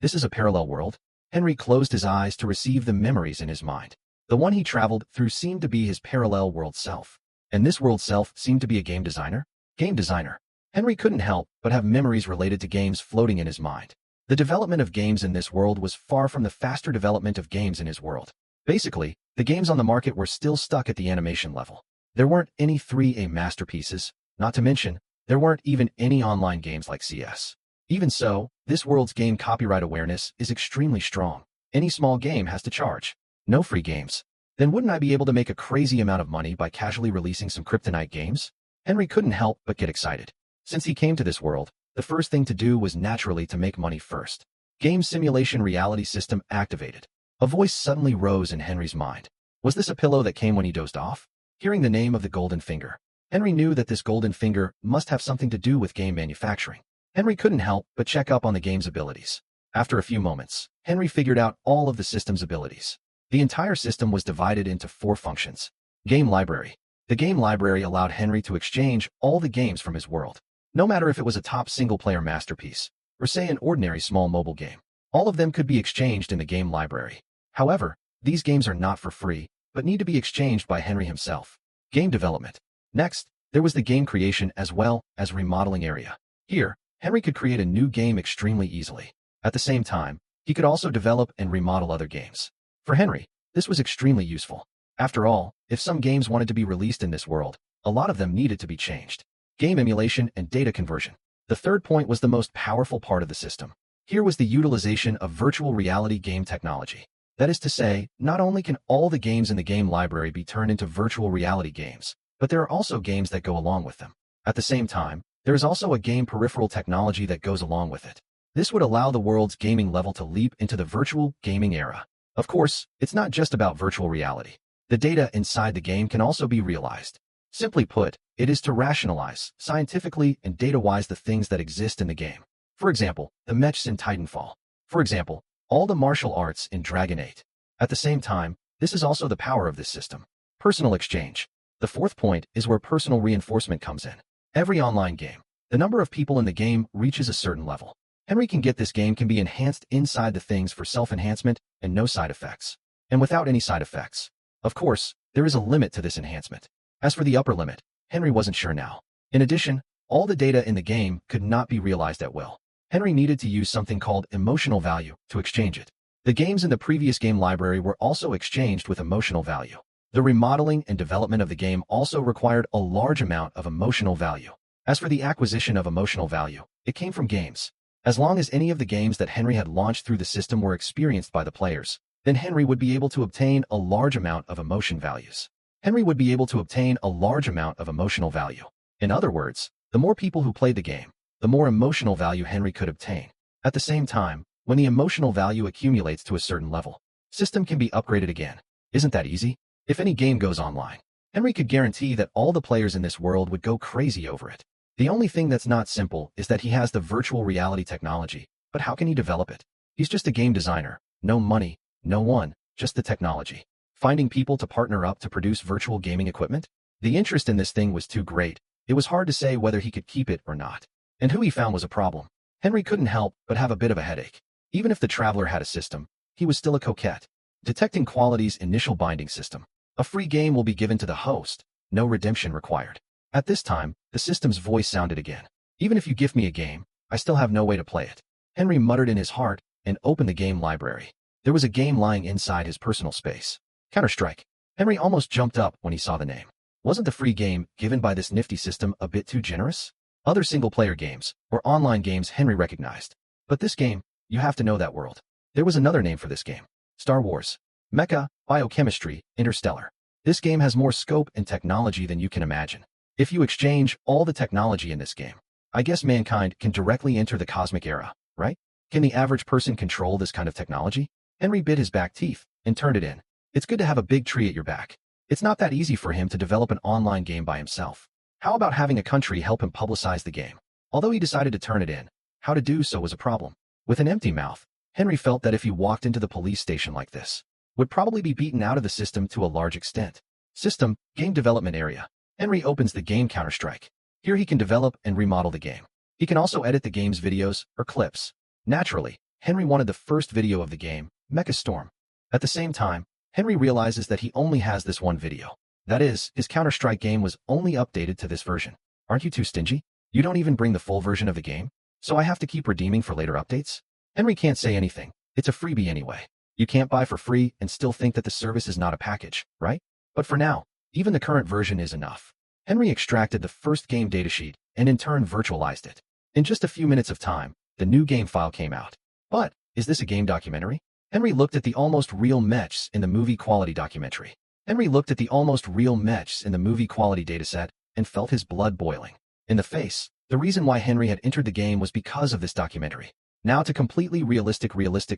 This is a parallel world. Henry closed his eyes to receive the memories in his mind. The one he traveled through seemed to be his parallel world self. And this world self seemed to be a game designer? Game designer. Henry couldn't help but have memories related to games floating in his mind. The development of games in this world was far from the faster development of games in his world. Basically, the games on the market were still stuck at the animation level. There weren't any 3A masterpieces, not to mention, there weren't even any online games like CS. Even so, this world's game copyright awareness is extremely strong. Any small game has to charge. No free games. Then wouldn't I be able to make a crazy amount of money by casually releasing some kryptonite games? Henry couldn't help but get excited. Since he came to this world, the first thing to do was naturally to make money first. Game simulation reality system activated. A voice suddenly rose in Henry's mind. Was this a pillow that came when he dozed off? Hearing the name of the golden finger, Henry knew that this golden finger must have something to do with game manufacturing. Henry couldn't help but check up on the game's abilities. After a few moments, Henry figured out all of the system's abilities. The entire system was divided into 4 functions. Game library. The game library allowed Henry to exchange all the games from his world. No matter if it was a top single-player masterpiece, or say an ordinary small mobile game, all of them could be exchanged in the game library. However, these games are not for free, but need to be exchanged by Henry himself. Game development. Next, there was the game creation as well as remodeling area. Here, Henry could create a new game extremely easily. At the same time, he could also develop and remodel other games. For Henry, this was extremely useful. After all, if some games wanted to be released in this world, a lot of them needed to be changed. Game emulation and data conversion. The third point was the most powerful part of the system. Here was the utilization of virtual reality game technology. That is to say, not only can all the games in the game library be turned into virtual reality games, but there are also games that go along with them. At the same time, there is also a game peripheral technology that goes along with it. This would allow the world's gaming level to leap into the virtual gaming era. Of course, it's not just about virtual reality. The data inside the game can also be realized. Simply put, it is to rationalize, scientifically and data-wise, the things that exist in the game. For example, the mechs in Titanfall. For example, all the martial arts in Dragon 8. At the same time, this is also the power of this system. Personal exchange. The fourth point is where personal reinforcement comes in. Every online game, the number of people in the game reaches a certain level. Henry can get this game can be enhanced inside the things for self-enhancement and no side effects. And without any side effects. Of course, there is a limit to this enhancement. As for the upper limit, Henry wasn't sure now. In addition, all the data in the game could not be realized at will. Henry needed to use something called emotional value to exchange it. The games in the previous game library were also exchanged with emotional value. The remodeling and development of the game also required a large amount of emotional value. As for the acquisition of emotional value, it came from games. As long as any of the games that Henry had launched through the system were experienced by the players, then Henry would be able to obtain a large amount of emotion values. Henry would be able to obtain a large amount of emotional value. In other words, the more people who played the game, the more emotional value Henry could obtain. At the same time, when the emotional value accumulates to a certain level, system can be upgraded again. Isn't that easy? If any game goes online, Henry could guarantee that all the players in this world would go crazy over it. The only thing that's not simple is that he has the virtual reality technology, but how can he develop it? He's just a game designer. No money, no one, just the technology. Finding people to partner up to produce virtual gaming equipment? The interest in this thing was too great. It was hard to say whether he could keep it or not. And who he found was a problem. Henry couldn't help but have a bit of a headache. Even if the traveler had a system, he was still a coquette. Detecting quality's initial binding system. A free game will be given to the host. No redemption required. At this time, the system's voice sounded again. Even if you give me a game, I still have no way to play it. Henry muttered in his heart and opened the game library. There was a game lying inside his personal space. Counter-Strike. Henry almost jumped up when he saw the name. Wasn't the free game given by this nifty system a bit too generous? Other single-player games, or online games Henry recognized. But this game, you have to know that world. There was another name for this game. Star Wars. Mecha, Biochemistry, Interstellar. This game has more scope and technology than you can imagine. If you exchange all the technology in this game, I guess mankind can directly enter the cosmic era, right? Can the average person control this kind of technology? Henry bit his back teeth and turned it in. It's good to have a big tree at your back. It's not that easy for him to develop an online game by himself. How about having a country help him publicize the game? Although he decided to turn it in, how to do so was a problem. With an empty mouth, Henry felt that if he walked into the police station like this, would probably be beaten out of the system to a large extent. System, Game Development Area. Henry opens the game Counter-Strike. Here he can develop and remodel the game. He can also edit the game's videos or clips. Naturally, Henry wanted the first video of the game, Mecha Storm. At the same time, Henry realizes that he only has this one video. That is, his Counter-Strike game was only updated to this version. Aren't you too stingy? You don't even bring the full version of the game? So I have to keep redeeming for later updates? Henry can't say anything. It's a freebie anyway. You can't buy for free and still think that the service is not a package, right? But for now, even the current version is enough. Henry extracted the first game datasheet and in turn virtualized it. In just a few minutes of time, the new game file came out. But, is this a game documentary? Henry looked at the almost real mechs in the movie quality documentary. Henry looked at the almost real mechs in the movie quality dataset and felt his blood boiling. In the face, the reason why Henry had entered the game was because of this documentary. Now to completely realistic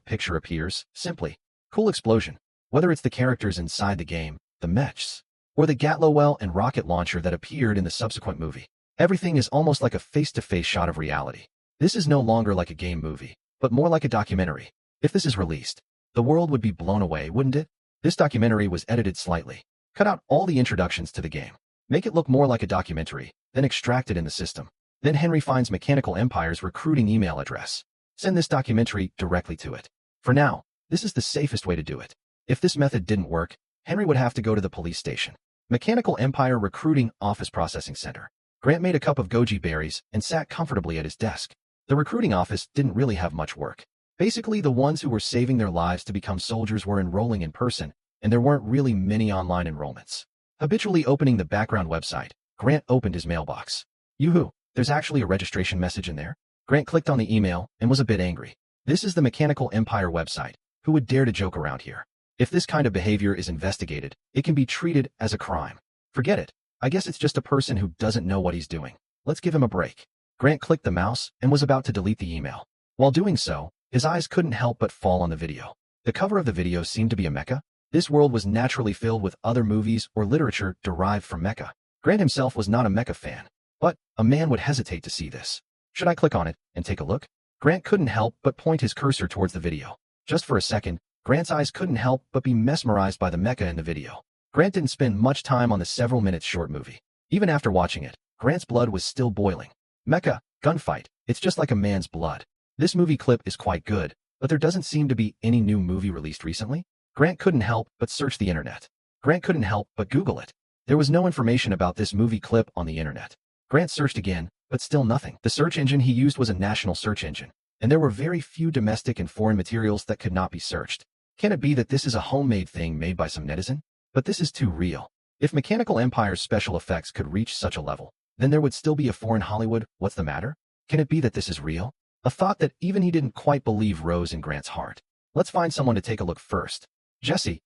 picture appears, simply. Cool explosion. Whether it's the characters inside the game, the mechs, or the Gatlowell and rocket launcher that appeared in the subsequent movie. Everything is almost like a face-to-face shot of reality. This is no longer like a game movie, but more like a documentary. If this is released, the world would be blown away, wouldn't it? This documentary was edited slightly. Cut out all the introductions to the game. Make it look more like a documentary, then extract it in the system. Then Henry finds Mechanical Empire's recruiting email address. Send this documentary directly to it. For now, this is the safest way to do it. If this method didn't work, Henry would have to go to the police station. Mechanical Empire Recruiting Office Processing Center. Grant made a cup of goji berries and sat comfortably at his desk. The recruiting office didn't really have much work. Basically, the ones who were saving their lives to become soldiers were enrolling in person, and there weren't really many online enrollments. Habitually opening the background website, Grant opened his mailbox. Yoo-hoo, there's actually a registration message in there. Grant clicked on the email and was a bit angry. This is the Mechanical Empire website. Who would dare to joke around here? If this kind of behavior is investigated, it can be treated as a crime. Forget it. I guess it's just a person who doesn't know what he's doing. Let's give him a break. Grant clicked the mouse and was about to delete the email. While doing so, his eyes couldn't help but fall on the video. The cover of the video seemed to be a mecha. This world was naturally filled with other movies or literature derived from mecha. Grant himself was not a mecha fan, but a man would hesitate to see this. Should I click on it and take a look? Grant couldn't help but point his cursor towards the video. Just for a second, Grant's eyes couldn't help but be mesmerized by the mecha in the video. Grant didn't spend much time on the several minutes short movie. Even after watching it, Grant's blood was still boiling. Mecha, gunfight, it's just like a man's blood. This movie clip is quite good, but there doesn't seem to be any new movie released recently. Grant couldn't help but search the internet. Grant couldn't help but Google it. There was no information about this movie clip on the internet. Grant searched again, but still nothing. The search engine he used was a national search engine, and there were very few domestic and foreign materials that could not be searched. Can it be that this is a homemade thing made by some netizen? But this is too real. If Mechanical Empire's special effects could reach such a level, then there would still be a foreign Hollywood. What's the matter? Can it be that this is real? A thought that even he didn't quite believe rose in Grant's heart. Let's find someone to take a look first. Jesse,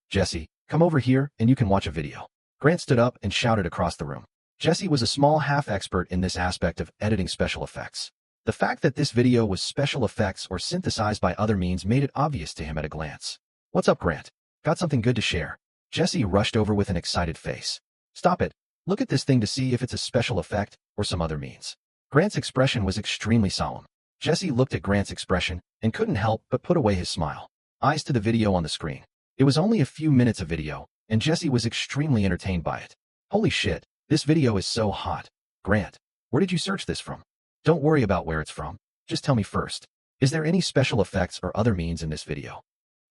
come over here and you can watch a video. Grant stood up and shouted across the room. Jesse was a small half-expert in this aspect of editing special effects. The fact that this video was special effects or synthesized by other means made it obvious to him at a glance. What's up, Grant? Got something good to share? Jesse rushed over with an excited face. Stop it. Look at this thing to see if it's a special effect or some other means. Grant's expression was extremely solemn. Jesse looked at Grant's expression and couldn't help but put away his smile. Eyes to the video on the screen. It was only a few minutes of video, and Jesse was extremely entertained by it. Holy shit, this video is so hot. Grant, where did you search this from? Don't worry about where it's from. Just tell me first. Is there any special effects or other means in this video?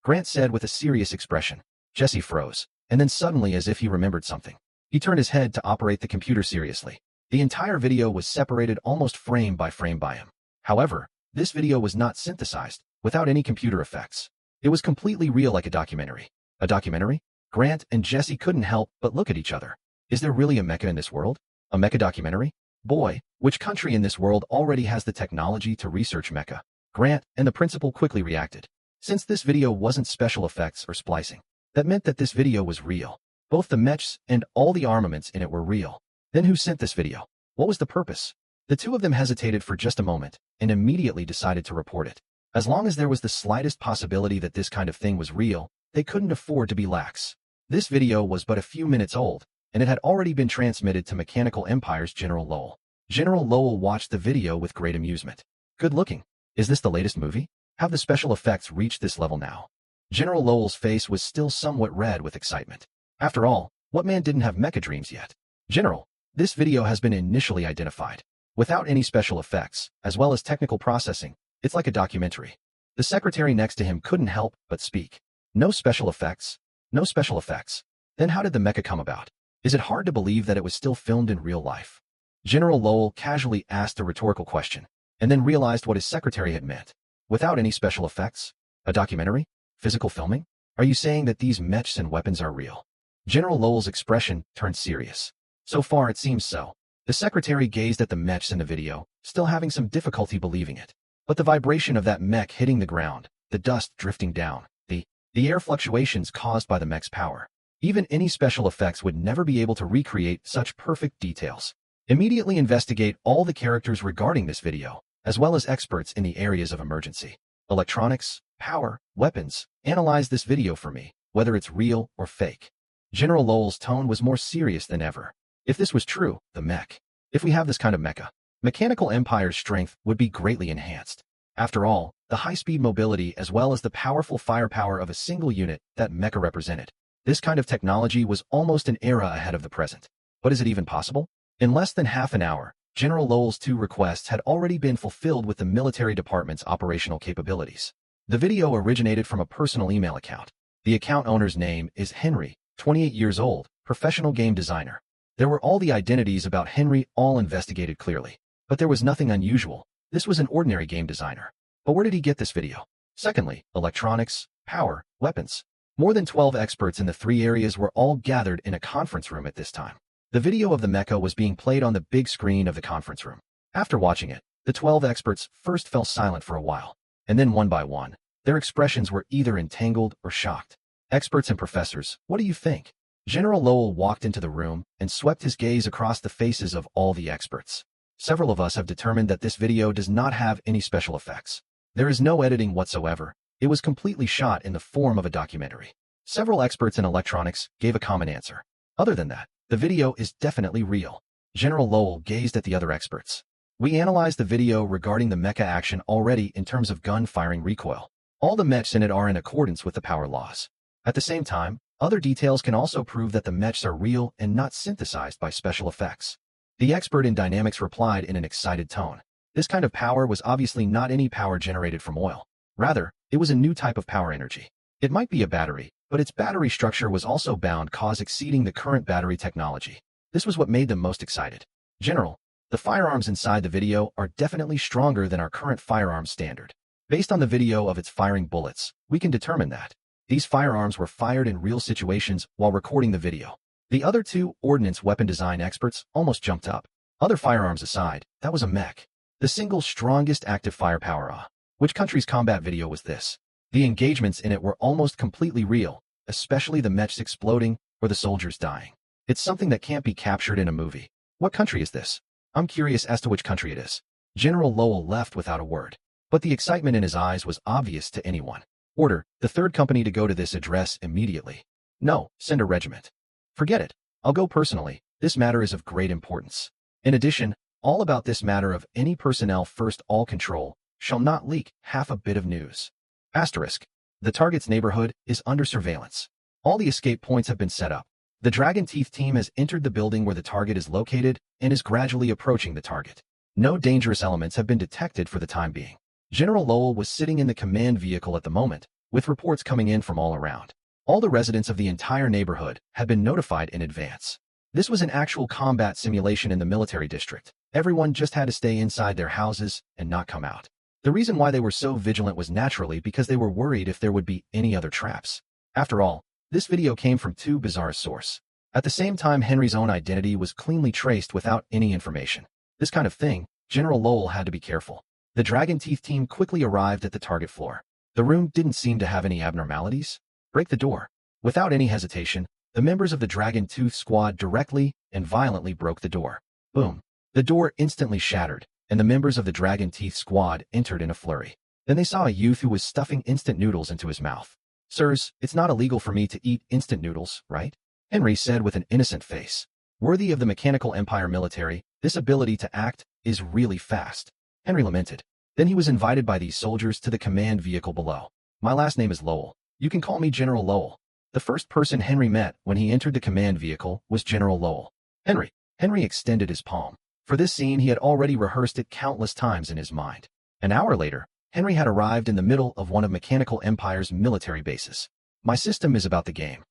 Grant said with a serious expression. Jesse froze, and then suddenly, as if he remembered something, he turned his head to operate the computer seriously. The entire video was separated almost frame by him. However, this video was not synthesized, without any computer effects. It was completely real, like a documentary. A documentary? Grant and Jesse couldn't help but look at each other. Is there really a mecha in this world? A mecha documentary? Boy, which country in this world already has the technology to research mecha? Grant and the principal quickly reacted. Since this video wasn't special effects or splicing, that meant that this video was real. Both the mechs and all the armaments in it were real. Then who sent this video? What was the purpose? The two of them hesitated for just a moment and immediately decided to report it. As long as there was the slightest possibility that this kind of thing was real, they couldn't afford to be lax. This video was but a few minutes old, and it had already been transmitted to Mechanical Empire's General Lowell. General Lowell watched the video with great amusement. Good looking. Is this the latest movie? Have the special effects reached this level now? General Lowell's face was still somewhat red with excitement. After all, what man didn't have mecha dreams yet? General, this video has been initially identified. Without any special effects, as well as technical processing, it's like a documentary. The secretary next to him couldn't help but speak. No special effects? No special effects. Then how did the mecha come about? Is it hard to believe that it was still filmed in real life? General Lowell casually asked a rhetorical question, and then realized what his secretary had meant. Without any special effects? A documentary? Physical filming? Are you saying that these mechs and weapons are real? General Lowell's expression turned serious. So far it seems so. The secretary gazed at the mechs in the video, still having some difficulty believing it. But the vibration of that mech hitting the ground, the dust drifting down, the air fluctuations caused by the mech's power. Even any special effects would never be able to recreate such perfect details. Immediately investigate all the characters regarding this video, as well as experts in the areas of emergency. Electronics, power, weapons. Analyze this video for me, whether it's real or fake. General Lowell's tone was more serious than ever. If this was true, the mech. If we have this kind of mecha, Mechanical Empire's strength would be greatly enhanced. After all, the high-speed mobility as well as the powerful firepower of a single unit that mecha represented. This kind of technology was almost an era ahead of the present. But is it even possible? In less than half an hour, General Lowell's 2 requests had already been fulfilled with the military department's operational capabilities. The video originated from a personal email account. The account owner's name is Henry, 28 years old, professional game designer. There were all the identities about Henry all investigated clearly. But there was nothing unusual. This was an ordinary game designer. But where did he get this video? Secondly, electronics, power, weapons. More than 12 experts in the 3 areas were all gathered in a conference room at this time. The video of the mecha was being played on the big screen of the conference room. After watching it, the 12 experts first fell silent for a while, and then one by one, their expressions were either entangled or shocked. Experts and professors, what do you think? General Lowell walked into the room and swept his gaze across the faces of all the experts. Several of us have determined that this video does not have any special effects. There is no editing whatsoever. It was completely shot in the form of a documentary. Several experts in electronics gave a common answer. Other than that, the video is definitely real. General Lowell gazed at the other experts. We analyzed the video regarding the mecha action already in terms of gun firing recoil. All the mechs in it are in accordance with the power laws. At the same time, other details can also prove that the mechs are real and not synthesized by special effects. The expert in dynamics replied in an excited tone. This kind of power was obviously not any power generated from oil. Rather, it was a new type of power energy. It might be a battery, but its battery structure was also bound cause exceeding the current battery technology. This was what made them most excited. General, the firearms inside the video are definitely stronger than our current firearms standard. Based on the video of its firing bullets, we can determine that these firearms were fired in real situations while recording the video. The other 2 ordnance weapon design experts almost jumped up. Other firearms aside, that was a mech. The single strongest active firepower. Which country's combat video was this? The engagements in it were almost completely real, especially the mechs exploding or the soldiers dying. It's something that can't be captured in a movie. What country is this? I'm curious as to which country it is. General Lowell left without a word. But the excitement in his eyes was obvious to anyone. Order the 3rd company to go to this address immediately. No, send a regiment. Forget it. I'll go personally. This matter is of great importance. In addition, all about this matter of any personnel first all control shall not leak half a bit of news. Asterisk. The target's neighborhood is under surveillance. All the escape points have been set up. The Dragon Teeth team has entered the building where the target is located and is gradually approaching the target. No dangerous elements have been detected for the time being. General Lowell was sitting in the command vehicle at the moment, with reports coming in from all around. All the residents of the entire neighborhood had been notified in advance. This was an actual combat simulation in the military district. Everyone just had to stay inside their houses and not come out. The reason why they were so vigilant was naturally because they were worried if there would be any other traps. After all, this video came from 2 bizarre sources. At the same time, Henry's own identity was cleanly traced without any information. This kind of thing, General Lowell had to be careful. The Dragon Teeth team quickly arrived at the target floor. The room didn't seem to have any abnormalities. Break the door. Without any hesitation, the members of the Dragon Tooth squad directly and violently broke the door. Boom. The door instantly shattered, and the members of the Dragon Teeth squad entered in a flurry. Then they saw a youth who was stuffing instant noodles into his mouth. Sirs, it's not illegal for me to eat instant noodles, right? Henry said with an innocent face. Worthy of the Mechanical Empire military, this ability to act is really fast. Henry lamented. Then he was invited by these soldiers to the command vehicle below. My last name is Lowell. You can call me General Lowell. The first person Henry met when he entered the command vehicle was General Lowell. Henry extended his palm. For this scene he had already rehearsed it countless times in his mind. An hour later, Henry had arrived in the middle of one of Mechanical Empire's military bases. My system is about the game.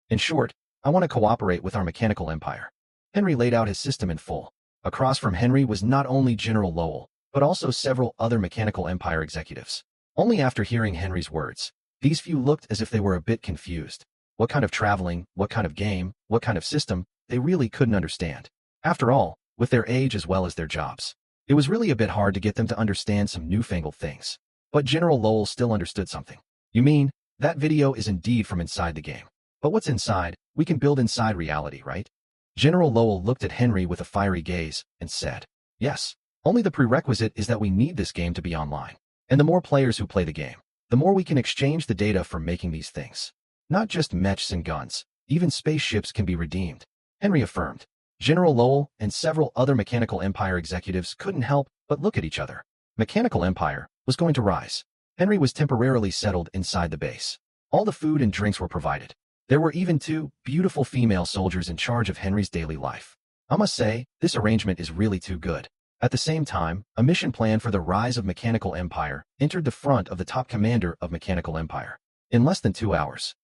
In short, I want to cooperate with our Mechanical Empire. Henry laid out his system in full. Across from Henry was not only General Lowell, but also several other Mechanical Empire executives. Only after hearing Henry's words, these few looked as if they were a bit confused. What kind of traveling, what kind of game, what kind of system, they really couldn't understand. After all, with their age as well as their jobs, it was really a bit hard to get them to understand some newfangled things. But General Lowell still understood something. You mean, that video is indeed from inside the game. But what's inside, we can build inside reality, right? General Lowell looked at Henry with a fiery gaze and said, yes, only the prerequisite is that we need this game to be online. And the more players who play the game, the more we can exchange the data for making these things. Not just mechs and guns, even spaceships can be redeemed, Henry affirmed. General Lowell and several other Mechanical Empire executives couldn't help but look at each other. Mechanical Empire was going to rise. Henry was temporarily settled inside the base. All the food and drinks were provided. There were even 2 beautiful female soldiers in charge of Henry's daily life. I must say, this arrangement is really too good. At the same time, a mission plan for the rise of Mechanical Empire entered the front of the top commander of Mechanical Empire. In less than 2 hours,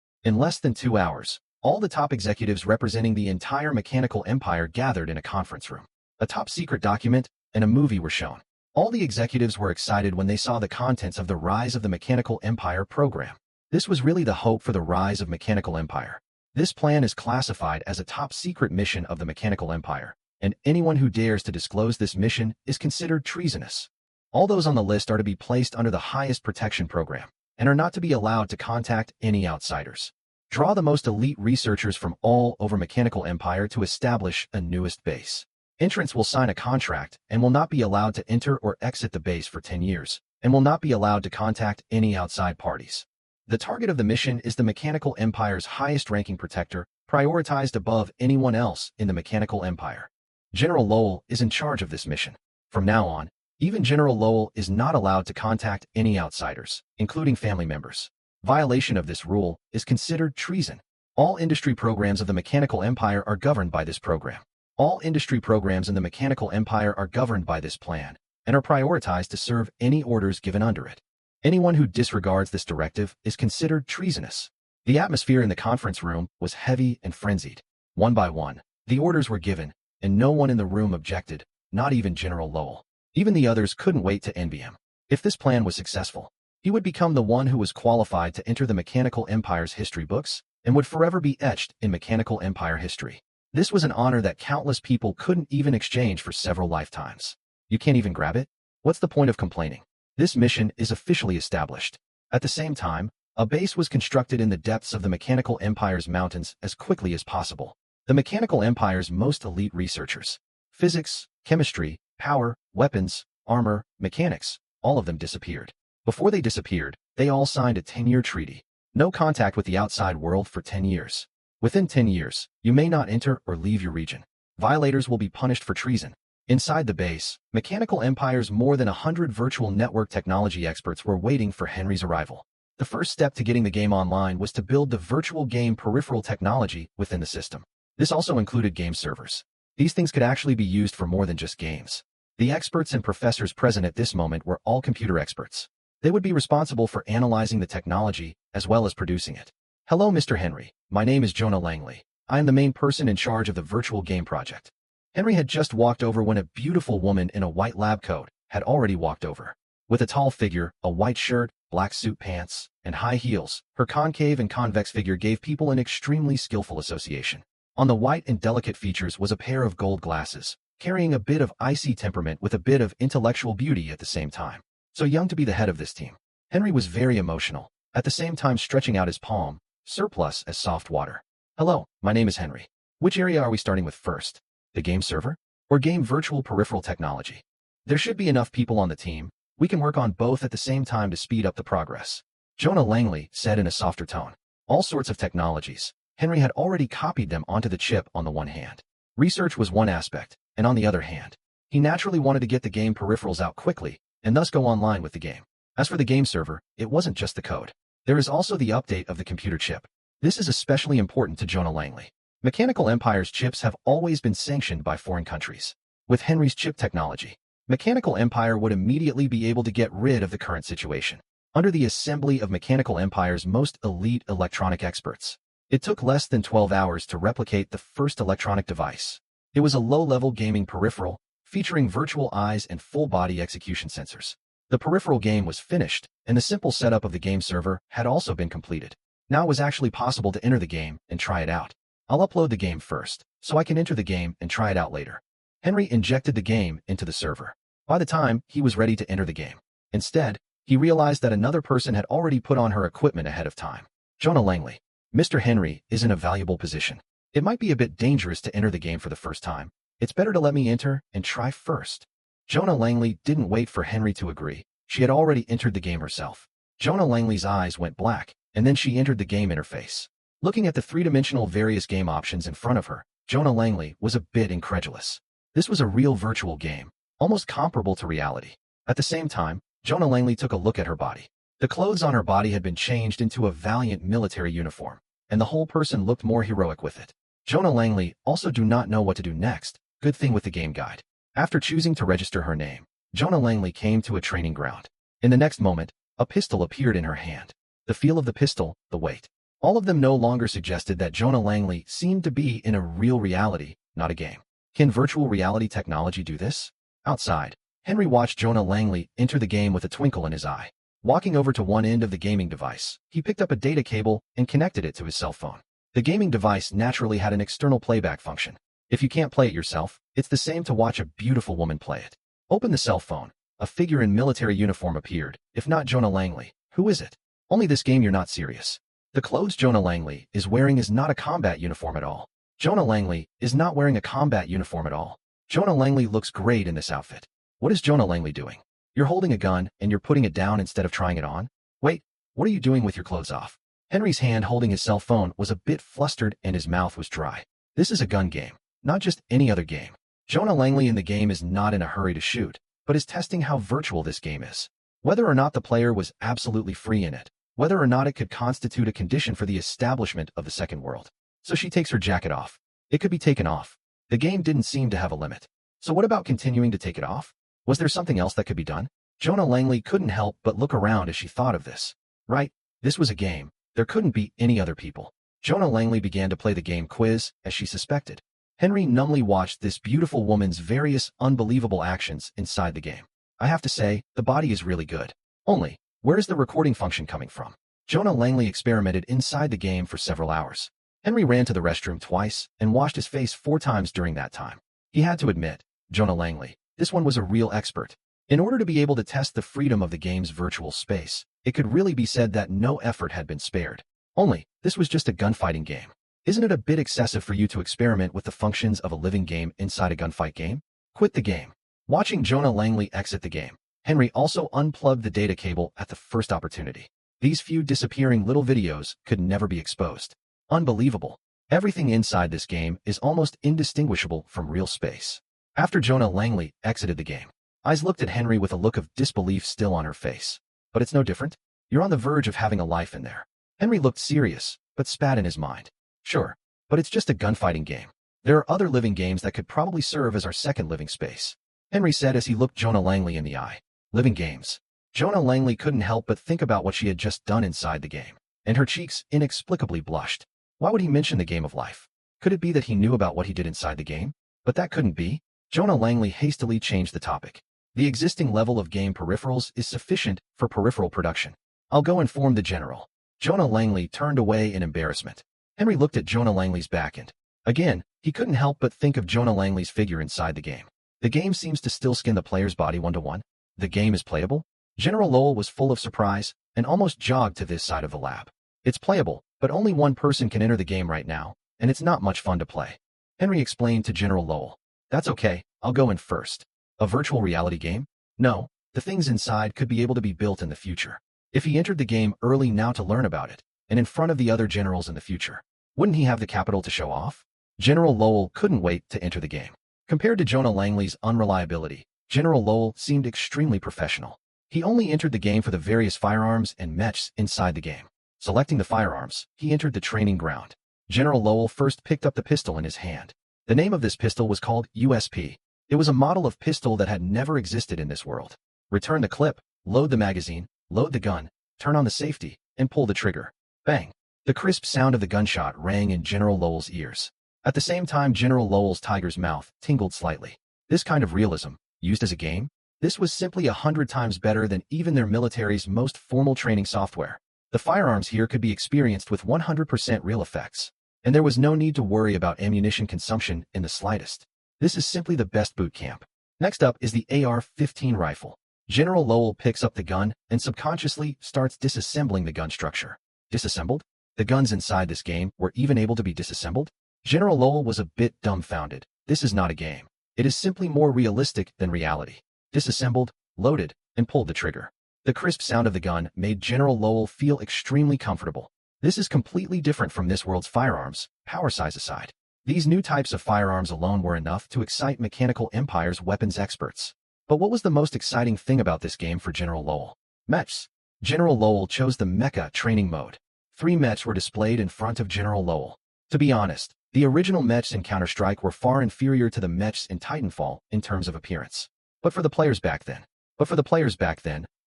all the top executives representing the entire Mechanical Empire gathered in a conference room. A top-secret document and a movie were shown. All the executives were excited when they saw the contents of the Rise of the Mechanical Empire program. This was really the hope for the rise of Mechanical Empire. This plan is classified as a top-secret mission of the Mechanical Empire, and anyone who dares to disclose this mission is considered treasonous. All those on the list are to be placed under the highest protection program, and are not to be allowed to contact any outsiders. Draw the most elite researchers from all over Mechanical Empire to establish a newest base. Entrants will sign a contract and will not be allowed to enter or exit the base for 10 years, and will not be allowed to contact any outside parties. The target of the mission is the Mechanical Empire's highest-ranking protector, prioritized above anyone else in the Mechanical Empire. General Lowell is in charge of this mission. From now on, even General Lowell is not allowed to contact any outsiders, including family members. Violation of this rule is considered treason. All industry programs of the Mechanical Empire are governed by this program. All industry programs in the Mechanical Empire are governed by this plan, and are prioritized to serve any orders given under it. Anyone who disregards this directive is considered treasonous. The atmosphere in the conference room was heavy and frenzied. One by one, the orders were given, and no one in the room objected, not even General Lowell. Even the others couldn't wait to envy him. If this plan was successful, he would become the one who was qualified to enter the Mechanical Empire's history books, and would forever be etched in Mechanical Empire history. This was an honor that countless people couldn't even exchange for several lifetimes. You can't even grab it? What's the point of complaining? This mission is officially established. At the same time, a base was constructed in the depths of the Mechanical Empire's mountains as quickly as possible. The Mechanical Empire's most elite researchers, physics, chemistry, power, weapons, armor, mechanics, all of them disappeared. Before they disappeared, they all signed a 10-year treaty. No contact with the outside world for 10 years. Within 10 years, you may not enter or leave your region. Violators will be punished for treason. Inside the base, Mechanical Empire's more than 100 virtual network technology experts were waiting for Henry's arrival. The first step to getting the game online was to build the virtual game peripheral technology within the system. This also included game servers. These things could actually be used for more than just games. The experts and professors present at this moment were all computer experts. They would be responsible for analyzing the technology as well as producing it. Hello, Mr. Henry. My name is Jonah Langley. I am the main person in charge of the virtual game project. Henry had just walked over when a beautiful woman in a white lab coat had already walked over. With a tall figure, a white shirt, black suit pants, and high heels, her concave and convex figure gave people an extremely skillful association. On the white and delicate features was a pair of gold glasses, carrying a bit of icy temperament with a bit of intellectual beauty at the same time. So young to be the head of this team. Henry was very emotional, at the same time stretching out his palm, surplus as soft water. Hello, my name is Henry. Which area are we starting with first? The game server? Or game virtual peripheral technology? There should be enough people on the team. We can work on both at the same time to speed up the progress. Jonah Langley said in a softer tone. All sorts of technologies. Henry had already copied them onto the chip on the one hand. Research was one aspect, and on the other hand, he naturally wanted to get the game peripherals out quickly, and thus go online with the game. As for the game server, it wasn't just the code. There is also the update of the computer chip. This is especially important to Jonah Langley. Mechanical Empire's chips have always been sanctioned by foreign countries. With Henry's chip technology, Mechanical Empire would immediately be able to get rid of the current situation. Under the assembly of Mechanical Empire's most elite electronic experts, it took less than 12 hours to replicate the first electronic device. It was a low-level gaming peripheral, featuring virtual eyes and full-body execution sensors. The peripheral game was finished, and the simple setup of the game server had also been completed. Now it was actually possible to enter the game and try it out. I'll upload the game first, so I can enter the game and try it out later. Henry injected the game into the server. By the time he was ready to enter the game, instead, he realized that another person had already put on her equipment ahead of time. Jonah Langley. Mr. Henry is in a valuable position. It might be a bit dangerous to enter the game for the first time. It's better to let me enter and try first. Jonah Langley didn't wait for Henry to agree. She had already entered the game herself. Jonah Langley's eyes went black, and then she entered the game interface. Looking at the three-dimensional various game options in front of her, Jonah Langley was a bit incredulous. This was a real virtual game, almost comparable to reality. At the same time, Jonah Langley took a look at her body. The clothes on her body had been changed into a valiant military uniform, and the whole person looked more heroic with it. Jonah Langley also do not know what to do next. Good thing with the game guide. After choosing to register her name, Jonah Langley came to a training ground. In the next moment, a pistol appeared in her hand. The feel of the pistol, the weight. All of them no longer suggested that Jonah Langley seemed to be in a real reality, not a game. Can virtual reality technology do this? Outside, Henry watched Jonah Langley enter the game with a twinkle in his eye. Walking over to one end of the gaming device, he picked up a data cable and connected it to his cell phone. The gaming device naturally had an external playback function. If you can't play it yourself, it's the same to watch a beautiful woman play it. Open the cell phone. A figure in military uniform appeared. If not Jonah Langley, who is it? Only this game you're not serious. The clothes Jonah Langley is wearing is not a combat uniform at all. Jonah Langley is not wearing a combat uniform at all. Jonah Langley looks great in this outfit. What is Jonah Langley doing? You're holding a gun and you're putting it down instead of trying it on? Wait, what are you doing with your clothes off? Henry's hand holding his cell phone was a bit flustered and his mouth was dry. This is a gun game, not just any other game. Jonah Langley in the game is not in a hurry to shoot, but is testing how virtual this game is. Whether or not the player was absolutely free in it, whether or not it could constitute a condition for the establishment of the second world. So she takes her jacket off. It could be taken off. The game didn't seem to have a limit. So what about continuing to take it off? Was there something else that could be done? Jonah Langley couldn't help but look around as she thought of this. Right, this was a game. There couldn't be any other people. Jonah Langley began to play the game quiz, as she suspected. Henry numbly watched this beautiful woman's various unbelievable actions inside the game. I have to say, the body is really good. Only, where is the recording function coming from? Jonah Langley experimented inside the game for several hours. Henry ran to the restroom twice and washed his face 4 times during that time. He had to admit, Jonah Langley, this one was a real expert. In order to be able to test the freedom of the game's virtual space, it could really be said that no effort had been spared. Only, this was just a gunfighting game. Isn't it a bit excessive for you to experiment with the functions of a living game inside a gunfight game? Quit the game. Watching Jonah Langley exit the game, Henry also unplugged the data cable at the first opportunity. These few disappearing little videos could never be exposed. Unbelievable. Everything inside this game is almost indistinguishable from real space. After Jonah Langley exited the game, eyes looked at Henry with a look of disbelief still on her face. But it's no different. You're on the verge of having a life in there. Henry looked serious, but spat in his mind. Sure, but it's just a gunfighting game. There are other living games that could probably serve as our second living space, Henry said as he looked Jonah Langley in the eye. Living games. Jonah Langley couldn't help but think about what she had just done inside the game, and her cheeks inexplicably blushed. Why would he mention the game of life? Could it be that he knew about what he did inside the game? But that couldn't be. Jonah Langley hastily changed the topic. The existing level of game peripherals is sufficient for peripheral production. I'll go inform the general. Jonah Langley turned away in embarrassment. Henry looked at Jonah Langley's backend. Again, he couldn't help but think of Jonah Langley's figure inside the game. The game seems to still skin the player's body 1-to-1. The game is playable? General Lowell was full of surprise and almost jogged to this side of the lab. It's playable, but only one person can enter the game right now, and it's not much fun to play. Henry explained to General Lowell. That's okay, I'll go in first. A virtual reality game? No, the things inside could be able to be built in the future. If he entered the game early now to learn about it, and in front of the other generals in the future, wouldn't he have the capital to show off? General Lowell couldn't wait to enter the game. Compared to Jonah Langley's unreliability, General Lowell seemed extremely professional. He only entered the game for the various firearms and mechs inside the game. Selecting the firearms, he entered the training ground. General Lowell first picked up the pistol in his hand. The name of this pistol was called USP. It was a model of pistol that had never existed in this world. Return the clip, load the magazine, load the gun, turn on the safety, and pull the trigger. Bang! The crisp sound of the gunshot rang in General Lowell's ears. At the same time, General Lowell's tiger's mouth tingled slightly. This kind of realism, used as a game? This was simply 100 times better than even their military's most formal training software. The firearms here could be experienced with 100% real effects, and there was no need to worry about ammunition consumption in the slightest. This is simply the best boot camp. Next up is the AR-15 rifle. General Lowell picks up the gun and subconsciously starts disassembling the gun structure. Disassembled? The guns inside this game were even able to be disassembled? General Lowell was a bit dumbfounded. This is not a game. It is simply more realistic than reality. Disassembled, loaded, and pulled the trigger. The crisp sound of the gun made General Lowell feel extremely comfortable. This is completely different from this world's firearms, power size aside. These new types of firearms alone were enough to excite Mechanical Empire's weapons experts. But what was the most exciting thing about this game for General Lowell? Mechs. General Lowell chose the Mecha training mode. 3 mechs were displayed in front of General Lowell. To be honest, the original mechs in Counter-Strike were far inferior to the mechs in Titanfall in terms of appearance. But for the players back then,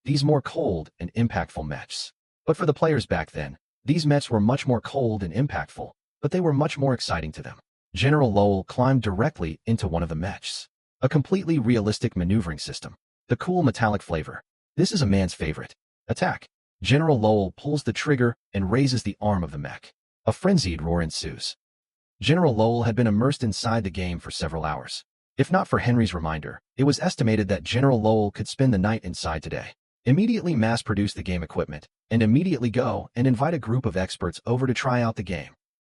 these more cold and impactful mechs. These mechs were much more cold and impactful, but they were much more exciting to them. General Lowell climbed directly into one of the mechs. A completely realistic maneuvering system. The cool metallic flavor. This is a man's favorite. Attack. General Lowell pulls the trigger and raises the arm of the mech. A frenzied roar ensues. General Lowell had been immersed inside the game for several hours. If not for Henry's reminder, it was estimated that General Lowell could spend the night inside today. Immediately mass-produce the game equipment, and immediately go and invite a group of experts over to try out the game.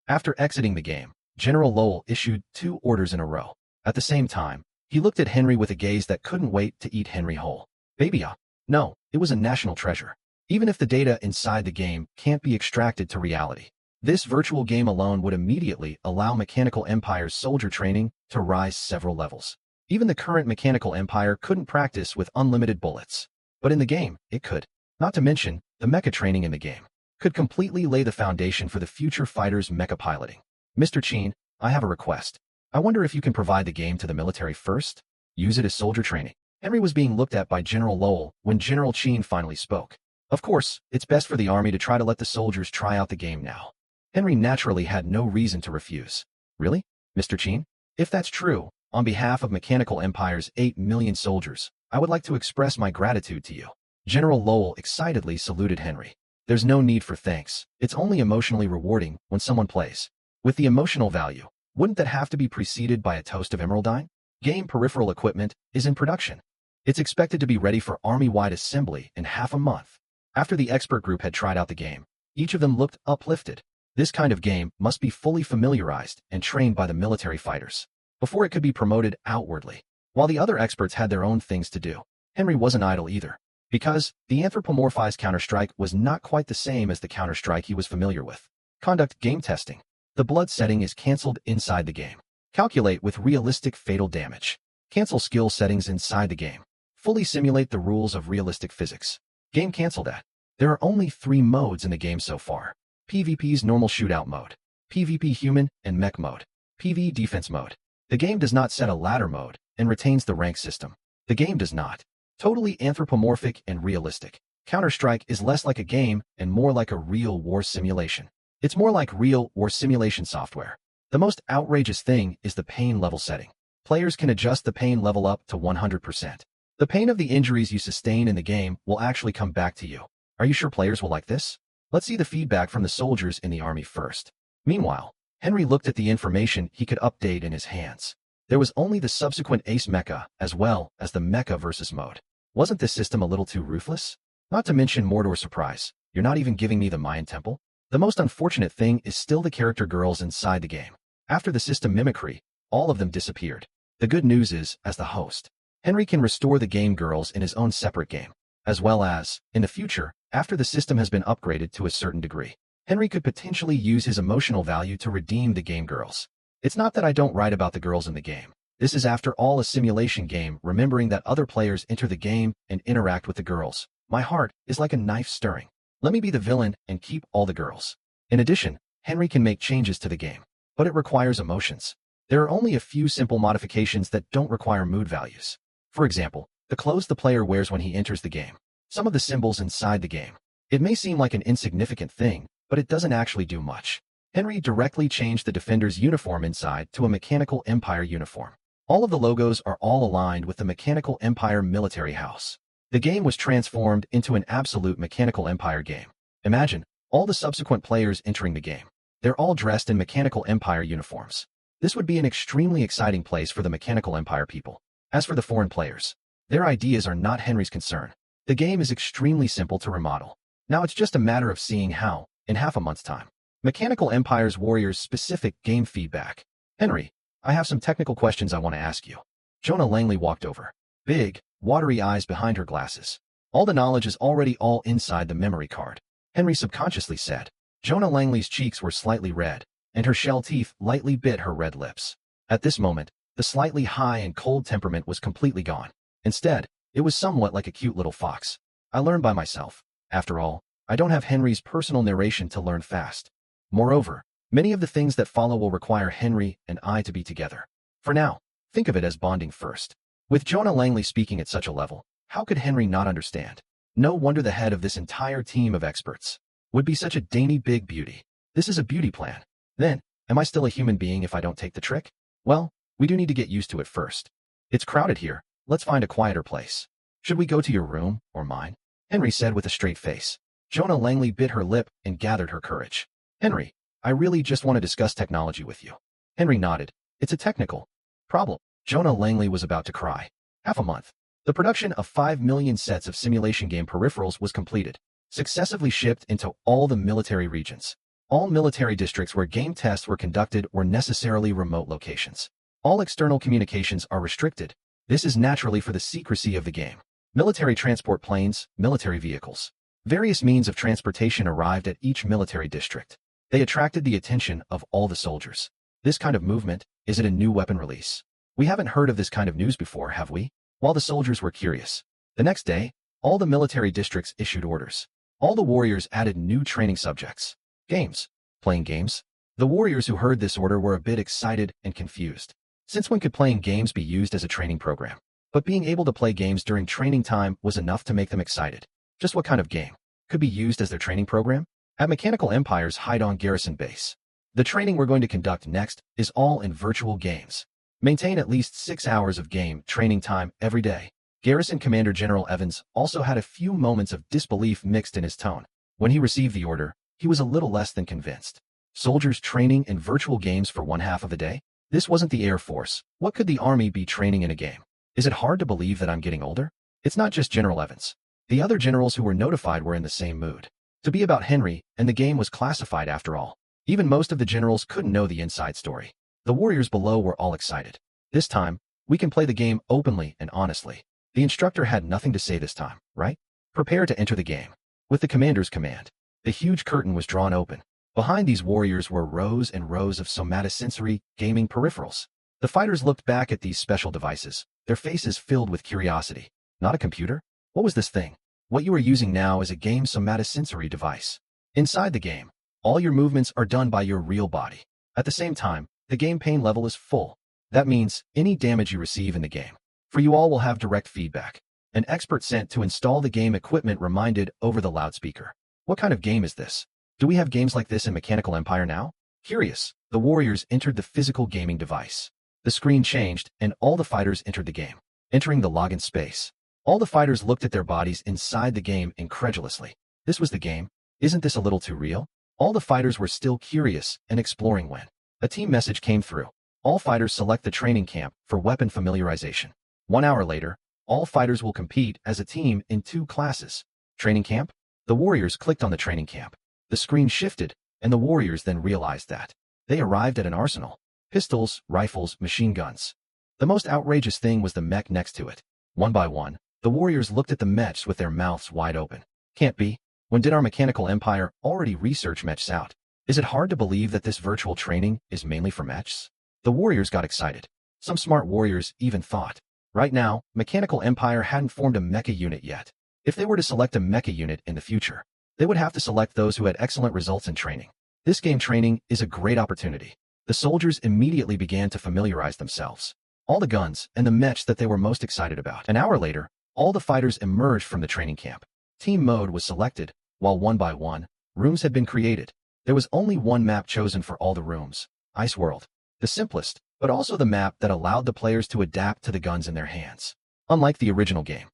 After exiting the game, General Lowell issued 2 orders in a row. At the same time, he looked at Henry with a gaze that couldn't wait to eat Henry whole. Baby, no, it was a national treasure. Even if the data inside the game can't be extracted to reality, this virtual game alone would immediately allow Mechanical Empire's soldier training to rise several levels. Even the current Mechanical Empire couldn't practice with unlimited bullets. But in the game, it could. Not to mention, the mecha training in the game could completely lay the foundation for the future fighter's mecha piloting. Mr. Cheen, I have a request. I wonder if you can provide the game to the military first? Use it as soldier training. Henry was being looked at by General Lowell when General Cheen finally spoke. Of course, it's best for the army to try to let the soldiers try out the game now. Henry naturally had no reason to refuse. Really? Mr. Cheen? If that's true, on behalf of Mechanical Empire's 8 million soldiers, I would like to express my gratitude to you. General Lowell excitedly saluted Henry. There's no need for thanks. It's only emotionally rewarding when someone plays. With the emotional value, wouldn't that have to be preceded by a toast of emeraldine? Game peripheral equipment is in production. It's expected to be ready for army-wide assembly in half a month. After the expert group had tried out the game, each of them looked uplifted. This kind of game must be fully familiarized and trained by the military fighters before it could be promoted outwardly. While the other experts had their own things to do, Henry wasn't idle either, because the anthropomorphized Counter-Strike was not quite the same as the Counter-Strike he was familiar with. Conduct game testing. The blood setting is cancelled inside the game. Calculate with realistic fatal damage. Cancel skill settings inside the game. Fully simulate the rules of realistic physics. Game cancelled at. There are only 3 modes in the game so far. PvP's normal shootout mode, PvP human and mech mode, PvE defense mode. The game does not set a ladder mode and retains the rank system. The game does not. Totally anthropomorphic and realistic. Counter-Strike is less like a game and more like a real war simulation. It's more like real war simulation software. The most outrageous thing is the pain level setting. Players can adjust the pain level up to 100%. The pain of the injuries you sustain in the game will actually come back to you. Are you sure players will like this? Let's see the feedback from the soldiers in the army first. Meanwhile, Henry looked at the information he could update in his hands. There was only the subsequent Ace Mecha as well as the Mecha versus mode. Wasn't this system a little too ruthless? Not to mention Mordor's surprise. You're not even giving me the Mayan temple? The most unfortunate thing is still the character girls inside the game. After the system mimicry, all of them disappeared. The good news is, as the host, Henry can restore the game girls in his own separate game, as well as, in the future, after the system has been upgraded to a certain degree. Henry could potentially use his emotional value to redeem the game girls. It's not that I don't write about the girls in the game. This is after all a simulation game, remembering that other players enter the game and interact with the girls. My heart is like a knife stirring. Let me be the villain and keep all the girls. In addition, Henry can make changes to the game, but it requires emotions. There are only a few simple modifications that don't require mood values. For example, the clothes the player wears when he enters the game. Some of the symbols inside the game. It may seem like an insignificant thing, but it doesn't actually do much. Henry directly changed the Defender's uniform inside to a Mechanical Empire uniform. All of the logos are all aligned with the Mechanical Empire military house. The game was transformed into an absolute Mechanical Empire game. Imagine all the subsequent players entering the game. They're all dressed in Mechanical Empire uniforms. This would be an extremely exciting place for the Mechanical Empire people. As for the foreign players, their ideas are not Henry's concern. The game is extremely simple to remodel. Now it's just a matter of seeing how, in half a month's time. Mechanical Empire's Warriors specific game feedback. Henry, I have some technical questions I want to ask you. Jonah Langley walked over. Big, watery eyes behind her glasses. All the knowledge is already all inside the memory card. Henry subconsciously said. Jonah Langley's cheeks were slightly red, and her shell teeth lightly bit her red lips. At this moment, the slightly high and cold temperament was completely gone. Instead, it was somewhat like a cute little fox. I learned by myself. After all, I don't have Henry's personal narration to learn fast. Moreover, many of the things that follow will require Henry and I to be together. For now, think of it as bonding first. With Jonah Langley speaking at such a level, how could Henry not understand? No wonder the head of this entire team of experts would be such a dainty big beauty. This is a beauty plan. Then, am I still a human being if I don't take the trick? Well, we do need to get used to it first. It's crowded here. Let's find a quieter place. Should we go to your room, or mine? Henry said with a straight face. Jonah Langley bit her lip and gathered her courage. Henry, I really just want to discuss technology with you. Henry nodded. It's a technical problem. Jonah Langley was about to cry. Half a month. The production of 5 million sets of simulation game peripherals was completed, successively shipped into all the military regions. All military districts where game tests were conducted were necessarily remote locations. All external communications are restricted. This is naturally for the secrecy of the game. Military transport planes, military vehicles. Various means of transportation arrived at each military district. They attracted the attention of all the soldiers. This kind of movement, is it a new weapon release? We haven't heard of this kind of news before, have we? While the soldiers were curious. The next day, all the military districts issued orders. All the warriors added new training subjects. Games. Playing games? The warriors who heard this order were a bit excited and confused. Since when could playing games be used as a training program? But being able to play games during training time was enough to make them excited. Just what kind of game could be used as their training program? At Mechanical Empire's Hydon Garrison Base. The training we're going to conduct next is all in virtual games. Maintain at least 6 hours of game training time every day. Garrison Commander General Evans also had a few moments of disbelief mixed in his tone. When he received the order, he was a little less than convinced. Soldiers training in virtual games for one half of the day? This wasn't the Air Force. What could the Army be training in a game? Is it hard to believe that I'm getting older? It's not just General Evans. The other generals who were notified were in the same mood. To be about Henry, and the game was classified after all. Even most of the generals couldn't know the inside story. The warriors below were all excited. This time, we can play the game openly and honestly. The instructor had nothing to say this time, right? Prepare to enter the game. With the commander's command, the huge curtain was drawn open. Behind these warriors were rows and rows of somatosensory gaming peripherals. The fighters looked back at these special devices, their faces filled with curiosity. Not a computer? What was this thing? What you are using now is a game somatosensory device. Inside the game, all your movements are done by your real body. At the same time, the game pain level is full. That means any damage you receive in the game, for you all will have direct feedback. An expert sent to install the game equipment reminded over the loudspeaker. What kind of game is this? Do we have games like this in Mechanical Empire now? Curious, the warriors entered the physical gaming device. The screen changed, and all the fighters entered the game, entering the login space. All the fighters looked at their bodies inside the game incredulously. This was the game? Isn't this a little too real? All the fighters were still curious and exploring when a team message came through. All fighters select the training camp for weapon familiarization. 1 hour later, all fighters will compete as a team in 2 classes. Training camp? The warriors clicked on the training camp. The screen shifted, and the warriors then realized that they arrived at an arsenal. Pistols, rifles, machine guns. The most outrageous thing was the mech next to it. One by one, the warriors looked at the mechs with their mouths wide open. Can't be. When did our Mechanical Empire already research mechs out? Is it hard to believe that this virtual training is mainly for mechs? The warriors got excited. Some smart warriors even thought. Right now, Mechanical Empire hadn't formed a mecha unit yet. If they were to select a mecha unit in the future, they would have to select those who had excellent results in training. This game training is a great opportunity. The soldiers immediately began to familiarize themselves. All the guns and the mechs that they were most excited about. An hour later, all the fighters emerged from the training camp. Team mode was selected, while one by one, rooms had been created. There was only one map chosen for all the rooms, Ice World. The simplest, but also the map that allowed the players to adapt to the guns in their hands. Unlike the original game,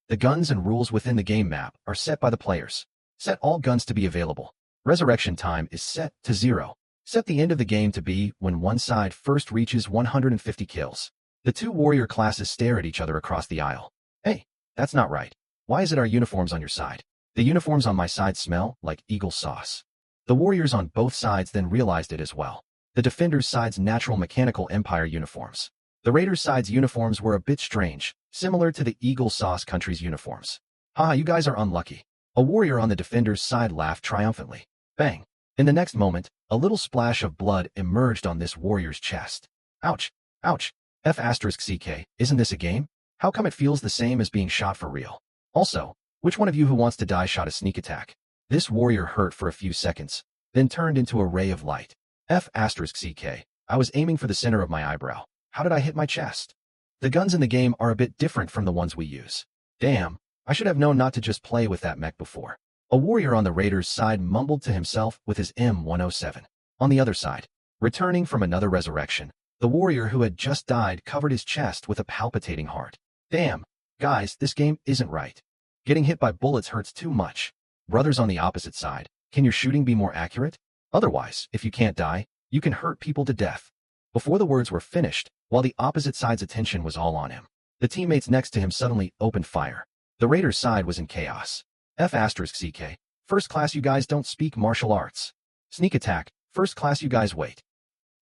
the guns and rules within the game map are set by the players. Set all guns to be available. Resurrection time is set to 0. Set the end of the game to be when one side first reaches 150 kills. The two warrior classes stare at each other across the aisle. Hey, that's not right. Why is it our uniforms on your side? The uniforms on my side smell like eagle sauce. The warriors on both sides then realized it as well. The defenders' side's natural mechanical empire uniforms. The raiders' side's uniforms were a bit strange, similar to the eagle sauce country's uniforms. Haha, you guys are unlucky. A warrior on the defenders' side laughed triumphantly. Bang. In the next moment, a little splash of blood emerged on this warrior's chest. Ouch. Ouch. F***CK, isn't this a game? How come it feels the same as being shot for real? Also, which one of you who wants to die shot a sneak attack? This warrior hurt for a few seconds, then turned into a ray of light. F***CK, I was aiming for the center of my eyebrow. How did I hit my chest? The guns in the game are a bit different from the ones we use. Damn, I should have known not to just play with that mech before. A warrior on the raiders' side mumbled to himself with his M107. On the other side, returning from another resurrection, the warrior who had just died covered his chest with a palpitating heart. Damn, guys, this game isn't right. Getting hit by bullets hurts too much. Brothers on the opposite side, can your shooting be more accurate? Otherwise, if you can't die, you can hurt people to death. Before the words were finished, while the opposite side's attention was all on him, the teammates next to him suddenly opened fire. The raiders' side was in chaos. F***CK, first class you guys don't speak martial arts. Sneak attack, first class you guys wait.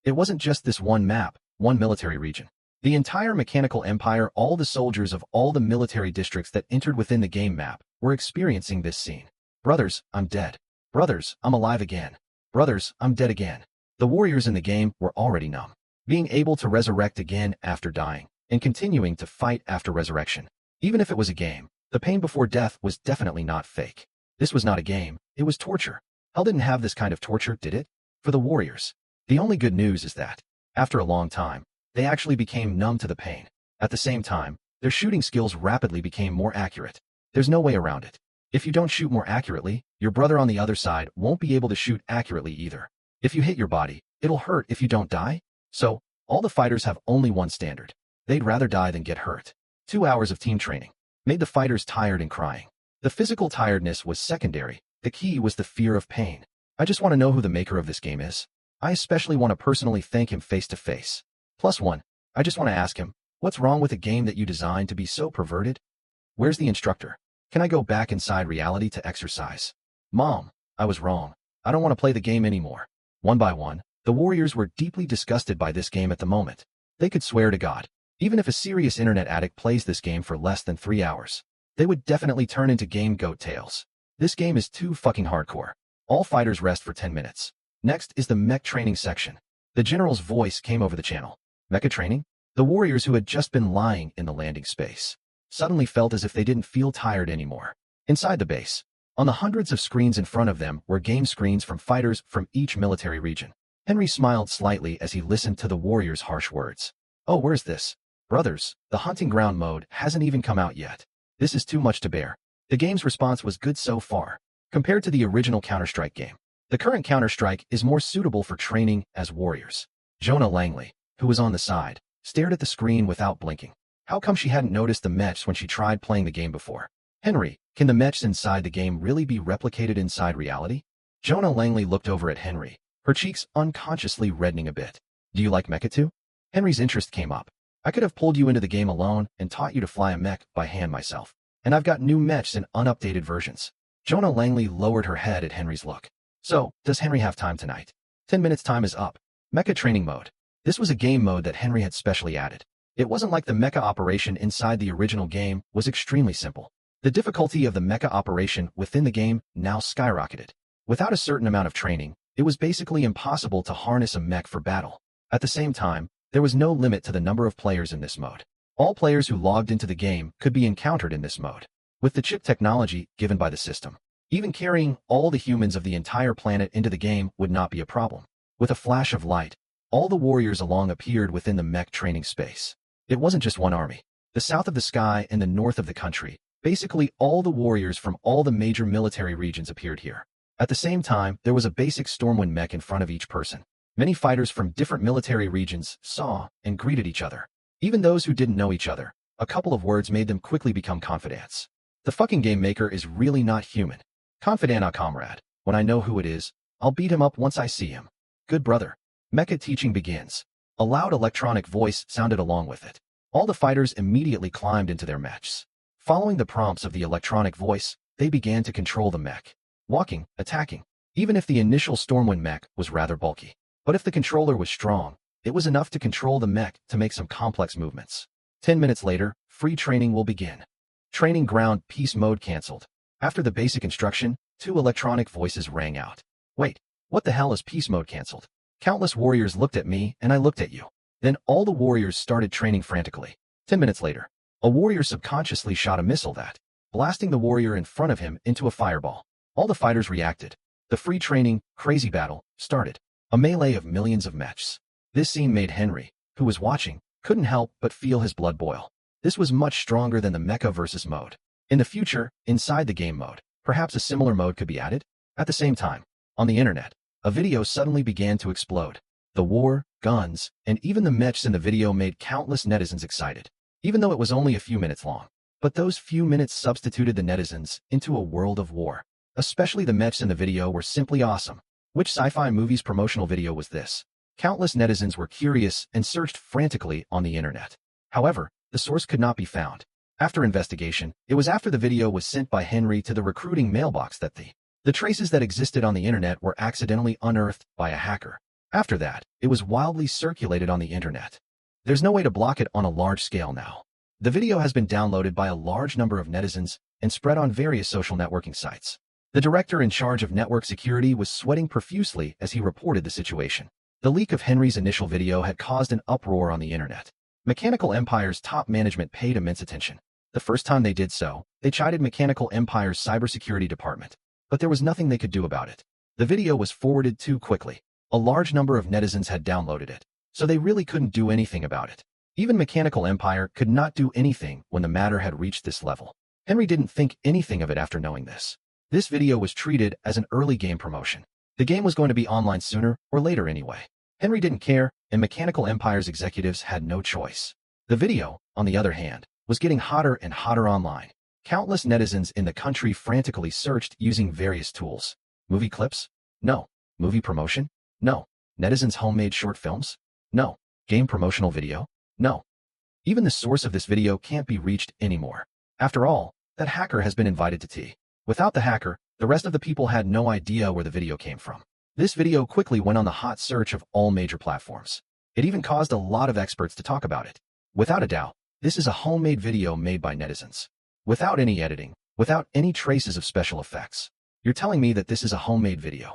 It wasn't just this one map, one military region. The entire mechanical empire, all the soldiers of all the military districts that entered within the game map, were experiencing this scene. Brothers, I'm dead. Brothers, I'm alive again. Brothers, I'm dead again. The warriors in the game were already numb. Being able to resurrect again after dying, and continuing to fight after resurrection. Even if it was a game, the pain before death was definitely not fake. This was not a game, it was torture. Hell didn't have this kind of torture, did it? For the warriors. The only good news is that, after a long time, they actually became numb to the pain. At the same time, their shooting skills rapidly became more accurate. There's no way around it. If you don't shoot more accurately, your brother on the other side won't be able to shoot accurately either. If you hit your body, it'll hurt if you don't die. So, all the fighters have only one standard. They'd rather die than get hurt. 2 hours of team training made the fighters tired and crying. The physical tiredness was secondary. The key was the fear of pain. I just want to know who the maker of this game is. I especially want to personally thank him face to face. +1. I just want to ask him, what's wrong with a game that you designed to be so perverted? Where's the instructor? Can I go back inside reality to exercise? Mom, I was wrong. I don't want to play the game anymore. One by one, the warriors were deeply disgusted by this game at the moment. They could swear to God, even if a serious internet addict plays this game for less than 3 hours, they would definitely turn into game goat tails. This game is too fucking hardcore. All fighters rest for 10 minutes. Next is the mech training section. The general's voice came over the channel. Mecha training? The warriors who had just been lying in the landing space suddenly felt as if they didn't feel tired anymore. Inside the base, on the hundreds of screens in front of them were game screens from fighters from each military region. Henry smiled slightly as he listened to the warriors' harsh words. Oh, where's this? Brothers, the hunting ground mode hasn't even come out yet. This is too much to bear. The game's response was good so far. Compared to the original Counter-Strike game, the current Counter-Strike is more suitable for training as warriors. Jonah Langley, who was on the side, stared at the screen without blinking. How come she hadn't noticed the mechs when she tried playing the game before? Henry, can the mechs inside the game really be replicated inside reality? Jonah Langley looked over at Henry, her cheeks unconsciously reddening a bit. Do you like mecha too? Henry's interest came up. I could have pulled you into the game alone and taught you to fly a mech by hand myself. And I've got new mechs in unupdated versions. Jonah Langley lowered her head at Henry's look. So, does Henry have time tonight? 10 minutes time is up. Mecha training mode. This was a game mode that Henry had specially added. It wasn't like the mecha operation inside the original game was extremely simple. The difficulty of the mecha operation within the game now skyrocketed. Without a certain amount of training, it was basically impossible to harness a mech for battle. At the same time, there was no limit to the number of players in this mode. All players who logged into the game could be encountered in this mode. With the chip technology given by the system, even carrying all the humans of the entire planet into the game would not be a problem. With a flash of light, all the warriors along appeared within the mech training space. It wasn't just one army. The south of the sky and the north of the country, basically all the warriors from all the major military regions appeared here. At the same time, there was a basic Stormwind mech in front of each person. Many fighters from different military regions saw and greeted each other. Even those who didn't know each other, a couple of words made them quickly become confidants. The fucking game maker is really not human. Confidant comrade. When I know who it is, I'll beat him up once I see him. Good brother. Mecha teaching begins. A loud electronic voice sounded along with it. All the fighters immediately climbed into their mechs. Following the prompts of the electronic voice, they began to control the mech. Walking, attacking. Even if the initial Stormwind mech was rather bulky. But if the controller was strong, it was enough to control the mech to make some complex movements. 10 minutes later, free training will begin. Training ground peace mode cancelled. After the basic instruction, 2 electronic voices rang out. Wait, what the hell is peace mode cancelled? Countless warriors looked at me and I looked at you. Then all the warriors started training frantically. 10 minutes later, a warrior subconsciously shot a missile that, blasting the warrior in front of him into a fireball. All the fighters reacted. The free training, crazy battle, started. A melee of millions of mechs. This scene made Henry, who was watching, couldn't help but feel his blood boil. This was much stronger than the mecha versus mode. In the future, inside the game mode, perhaps a similar mode could be added? At the same time, on the internet, a video suddenly began to explode. The war, guns, and even the mechs in the video made countless netizens excited, even though it was only a few minutes long. But those few minutes substituted the netizens into a world of war. Especially the mechs in the video were simply awesome. Which sci-fi movie's promotional video was this? Countless netizens were curious and searched frantically on the internet. However, the source could not be found. After investigation, it was after the video was sent by Henry to the recruiting mailbox that the traces that existed on the internet were accidentally unearthed by a hacker. After that, it was wildly circulated on the internet. There's no way to block it on a large scale now. The video has been downloaded by a large number of netizens and spread on various social networking sites. The director in charge of network security was sweating profusely as he reported the situation. The leak of Henry's initial video had caused an uproar on the internet. Mechanical Empire's top management paid immense attention. The first time they did so, they chided Mechanical Empire's cybersecurity department. But there was nothing they could do about it. The video was forwarded too quickly. A large number of netizens had downloaded it, so they really couldn't do anything about it. Even Mechanical Empire could not do anything when the matter had reached this level. Henry didn't think anything of it after knowing this. This video was treated as an early game promotion. The game was going to be online sooner or later anyway. Henry didn't care, and Mechanical Empire's executives had no choice. The video, on the other hand, was getting hotter and hotter online. Countless netizens in the country frantically searched using various tools. Movie clips? No. Movie promotion? No. Netizens' homemade short films? No. Game promotional video? No. Even the source of this video can't be reached anymore. After all, that hacker has been invited to tea. Without the hacker, the rest of the people had no idea where the video came from. This video quickly went on the hot search of all major platforms. It even caused a lot of experts to talk about it. Without a doubt, this is a homemade video made by netizens. Without any editing, without any traces of special effects. You're telling me that this is a homemade video.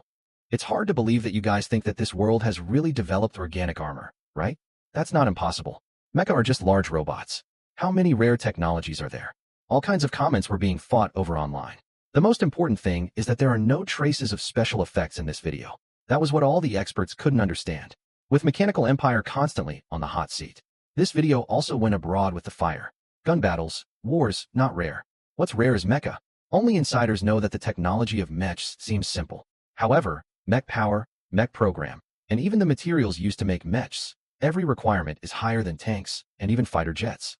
It's hard to believe that you guys think that this world has really developed organic armor, right? That's not impossible. Mecha are just large robots. How many rare technologies are there? All kinds of comments were being fought over online. The most important thing is that there are no traces of special effects in this video. That was what all the experts couldn't understand. With Mechanical Empire constantly on the hot seat, this video also went abroad with the fire. Gun battles, wars, not rare. What's rare is mecha. Only insiders know that the technology of mechs seems simple. However, mech power, mech program, and even the materials used to make mechs, every requirement is higher than tanks and even fighter jets.